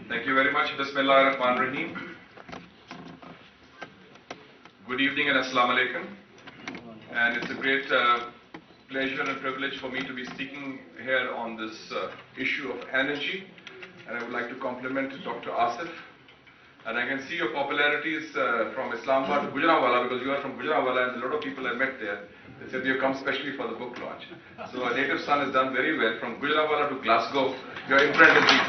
Thank you very much. Bismillah ar-Rahman Rahim. Good evening and Assalamu alaikum. And it's a great pleasure and privilege for me to be speaking here on this issue of energy. And I would like to compliment Dr. Asif. And I can see your popularities from Islamabad to Gujranwala, because you are from Gujranwala and a lot of people I met there. They said you have come specially for the book launch. So a native son has done very well. From Gujranwala to Glasgow, your imprint is deep.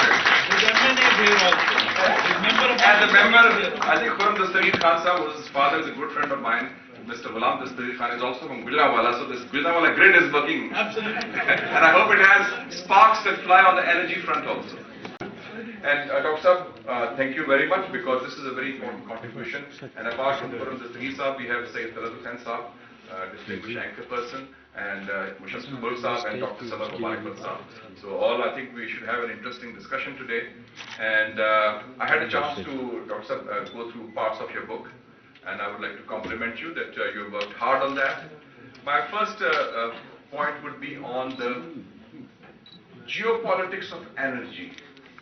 And the member, I think Khurram Dastareer Khan Sahab, who is his father, is a good friend of mine. Mr. Ghulam Dastareer Khan is also from Gujranwala, so this Gujranwala grid is working. Absolutely. And I hope it has sparks that fly on the energy front also. And Dr. Saab, thank you very much, because this is a very important contribution. And apart from Khurram Dastareer Sahab, we have Sayyid Talat Hussain Sahab, distinguished anchor person, and Mushammad Bull Sahab and Dr. Sabar Mubarak Sahab. So all, I think we should have an interesting discussion today. And I had a chance to, Dr. Saab, go through parts of your book, and I would like to compliment you that you worked hard on that. My first point would be on the geopolitics of energy,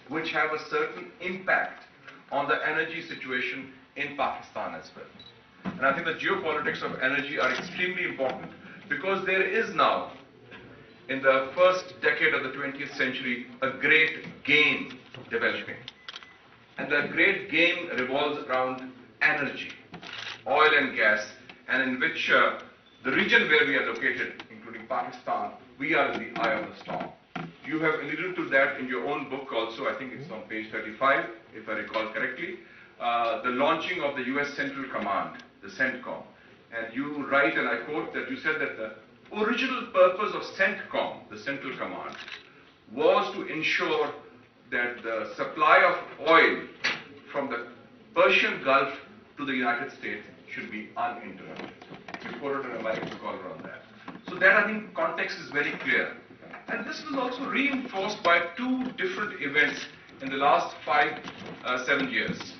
which have a certain impact on the energy situation in Pakistan as well. And I think the geopolitics of energy are extremely important, because there is now, in the first decade of the 20th century, a great game developing. And the great game revolves around energy, oil and gas, and in which the region where we are located, including Pakistan, we are in the eye of the storm. You have alluded to that in your own book also. I think it's on page 35, if I recall correctly. The launching of the US Central Command, the CENTCOM. And you write, and I quote, that you said that the original purpose of CENTCOM, the Central Command, was to ensure that the supply of oil from the Persian Gulf to the United States should be uninterrupted. You quoted an American scholar on that. So that, I think, context is very clear. And this was also reinforced by two different events in the last 7 years.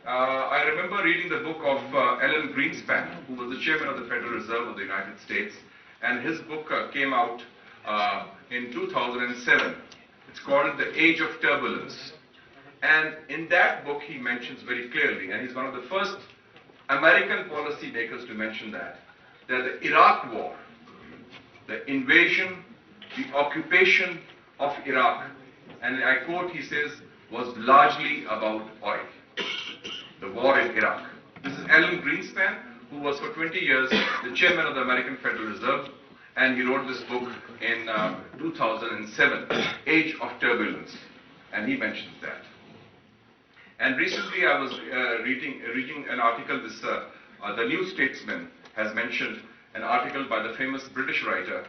I remember reading the book of Alan Greenspan, who was the chairman of the Federal Reserve of the United States, and his book came out in 2007. It's called The Age of Turbulence. And in that book he mentions very clearly, and he's one of the first American policy makers to mention that the Iraq War, the invasion, the occupation of Iraq, and I quote, he says, was largely about oil. The war in Iraq. This is Alan Greenspan, who was for 20 years the chairman of the American Federal Reserve, and he wrote this book in 2007, Age of Turbulence, and he mentions that. And recently I was reading an article, the New Statesman has mentioned an article by the famous British writer,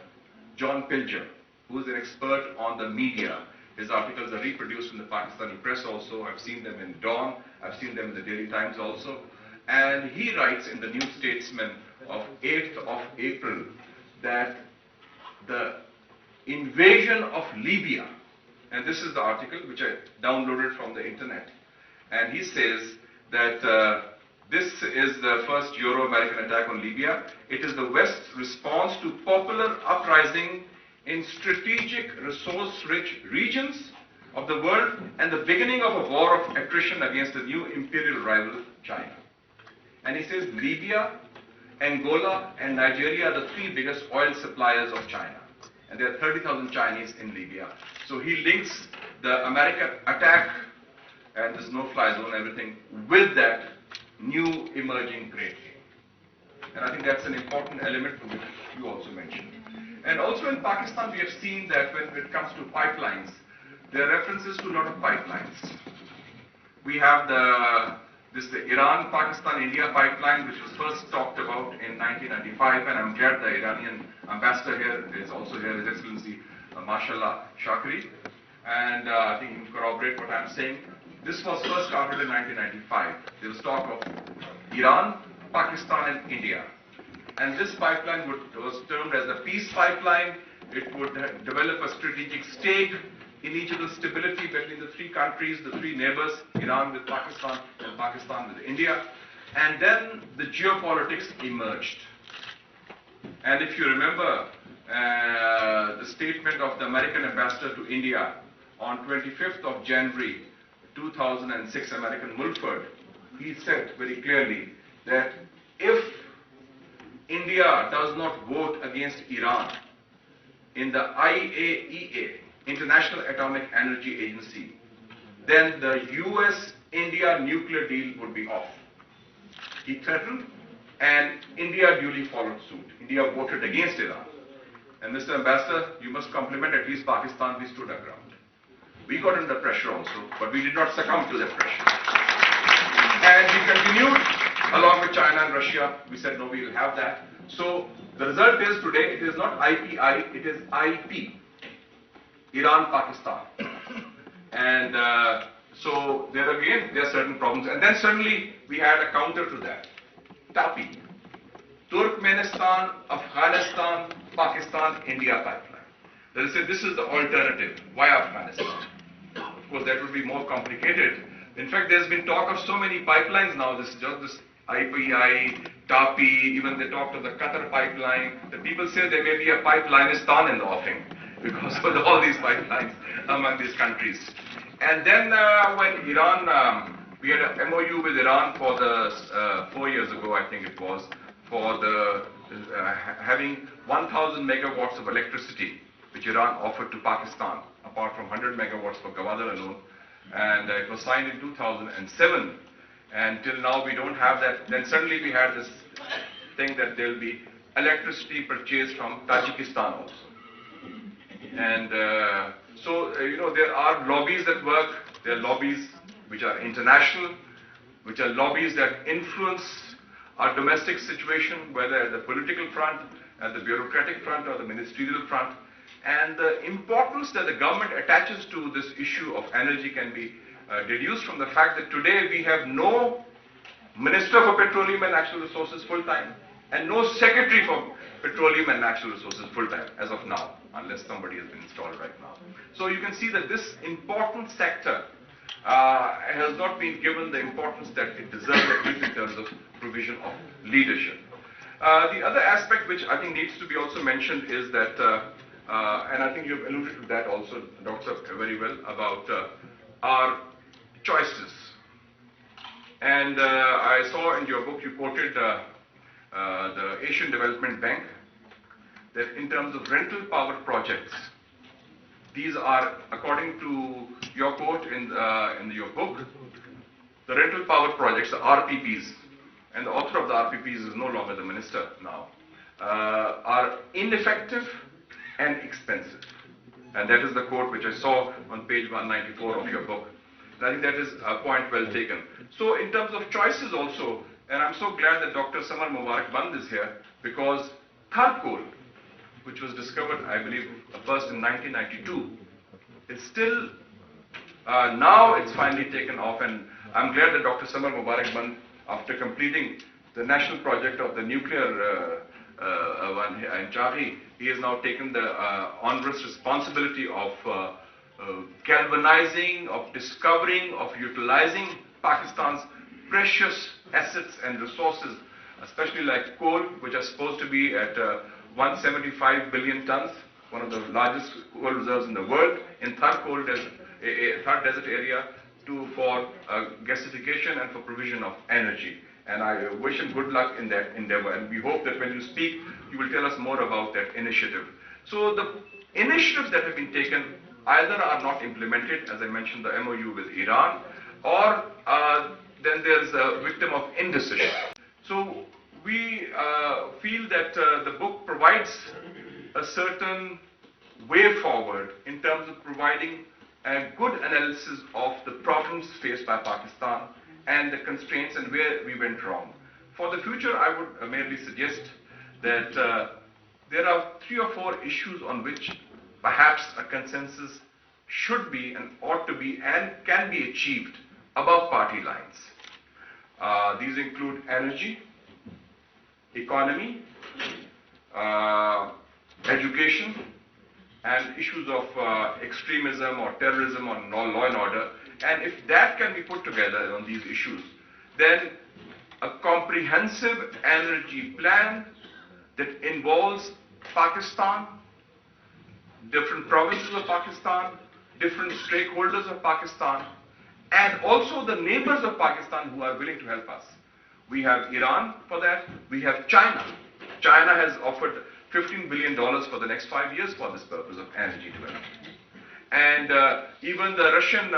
John Pilger, who is an expert on the media. His articles are reproduced in the Pakistani press also. I've seen them in Dawn. I've seen them in the Daily Times also. And he writes in the New Statesman of 8th of April that the invasion of Libya, and this is the article which I downloaded from the internet, and he says that this is the first Euro-American attack on Libya. It is the West's response to popular uprising in strategic, resource-rich regions of the world, and the beginning of a war of attrition against the new imperial rival, China. And he says Libya, Angola, and Nigeria are the three biggest oil suppliers of China. And there are 30,000 Chinese in Libya. So he links the American attack and this no-fly zone, everything, with that new emerging great game. And I think that's an important element to which you also mentioned. And also in Pakistan, we have seen that when it comes to pipelines, there are references to a lot of pipelines. We have the Iran-Pakistan-India pipeline, which was first talked about in 1995, and I'm glad the Iranian ambassador here is also here, His Excellency Mashallah Shakri, and I think he can corroborate what I'm saying. This was first started in 1995. There was talk of Iran, Pakistan, and India. And this pipeline was termed as the peace pipeline. It would develop a strategic stake in each of the stability between the three countries, the three neighbors, Iran with Pakistan and Pakistan with India. And then the geopolitics emerged. And if you remember the statement of the American ambassador to India on 25th of January 2006 American Mulford, he said very clearly that if India does not vote against Iran in the IAEA, International Atomic Energy Agency, then the US-India nuclear deal would be off. He threatened, and India duly followed suit. India voted against Iran. And Mr. Ambassador, you must compliment at least Pakistan, we stood our ground. We got under pressure also, but we did not succumb to that pressure. And we continued along with China and Russia. We said, no, we will have that. So the result is today, it is not IPI, it is IP, Iran-Pakistan. And so there again, there are certain problems. And then suddenly we had a counter to that, TAPI, Turkmenistan, Afghanistan, Pakistan, India pipeline. They said this is the alternative. Why Afghanistan? Of course, that would be more complicated. In fact, there's been talk of so many pipelines now. This is just this IPI, TAPI, even they talked of the Qatar pipeline. The people say there may be a pipelineistan in the offing because of all these pipelines among these countries. And then when Iran, we had an MOU with Iran for the 4 years ago, I think it was, for the having 1,000 megawatts of electricity, which Iran offered to Pakistan, apart from 100 megawatts for Gwadar alone. And it was signed in 2007. And till now we don't have that. Then suddenly we had this thing that there will be electricity purchased from Tajikistan also. And you know, there are lobbies that work. There are lobbies which are international, which are lobbies that influence our domestic situation, whether at the political front, at the bureaucratic front, or the ministerial front. And the importance that the government attaches to this issue of energy can be deduced from the fact that today we have no Minister for Petroleum and Natural Resources full-time and no Secretary for Petroleum and Natural Resources full-time as of now, unless somebody has been installed right now. So you can see that this important sector has not been given the importance that it deserves, at least in terms of provision of leadership. The other aspect which I think needs to be also mentioned is that, and I think you've alluded to that also, Dr. very well, about our choices. And I saw in your book you quoted the Asian Development Bank, that in terms of rental power projects, these are, according to your quote in your book, the rental power projects, the RPPs, and the author of the RPPs is no longer the minister now, are ineffective and expensive. And that is the quote which I saw on page 194 of your book. And I think that is a point well taken. So in terms of choices also, and I'm so glad that Dr. Samar Mubarak Band is here, because Thar coal, which was discovered, I believe, first in 1992, is still, now it's finally taken off, and I'm glad that Dr. Samar Mubarak Band, after completing the national project of the nuclear one in Chari, he has now taken the onerous responsibility of galvanizing, of discovering, of utilizing Pakistan's precious assets and resources, especially like coal, which are supposed to be at 175 billion tons, one of the largest coal reserves in the world, in Thar desert area, for gasification and for provision of energy. And I wish him good luck in that endeavor. And we hope that when you speak, you will tell us more about that initiative. So the initiatives that have been taken either are not implemented, as I mentioned, the MOU with Iran, or then there's a victim of indecision. So we feel that the book provides a certain way forward in terms of providing a good analysis of the problems faced by Pakistan and the constraints and where we went wrong. For the future, I would merely suggest that there are 3 or 4 issues on which perhaps a consensus should be and ought to be and can be achieved above party lines. These include energy, economy, education, and issues of extremism or terrorism or law and order. And if that can be put together on these issues, then a comprehensive energy plan that involves Pakistan, different provinces of Pakistan, different stakeholders of Pakistan, and also the neighbors of Pakistan who are willing to help us. We have Iran for that. We have China. China has offered $15 billion for the next 5 years for this purpose of energy development. And even the Russian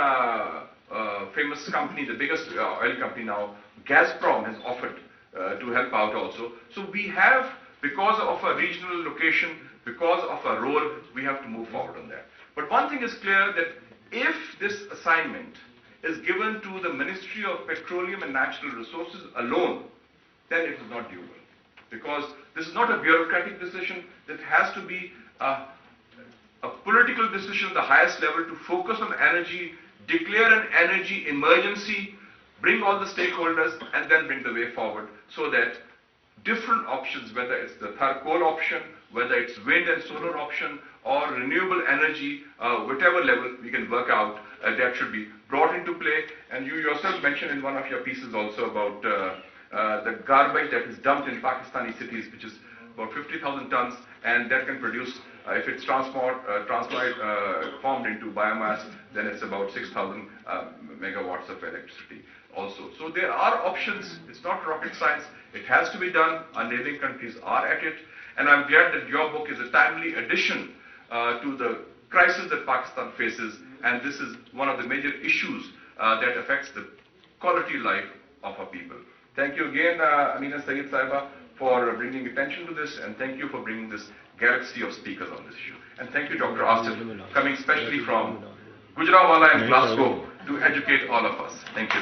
famous company, the biggest oil company now, Gazprom, has offered to help out also. So we have, because of a regional location, because of a role, we have to move forward on that. But one thing is clear, that if this assignment is given to the Ministry of Petroleum and Natural Resources alone, then it is not doable. Because this is not a bureaucratic decision, it has to be a political decision at the highest level to focus on energy, declare an energy emergency, bring all the stakeholders, and then bring the way forward, so that different options, whether it's the coal option, whether it's wind and solar option, or renewable energy, whatever level we can work out, that should be brought into play. And you yourself mentioned in one of your pieces also about the garbage that is dumped in Pakistani cities, which is about 50,000 tons, and that can produce, if it's formed into biomass, then it's about 6,000 megawatts of electricity also. So there are options. It's not rocket science. It has to be done. Our neighboring countries are at it. And I'm glad that your book is a timely addition to the crisis that Pakistan faces. And this is one of the major issues that affects the quality of life of our people. Thank you again, Amina Saeed Saiba, for bringing attention to this, and thank you for bringing this galaxy of speakers on this issue. And thank you, Dr. Asif, coming especially from Gujranwala and Glasgow to educate all of us. Thank you.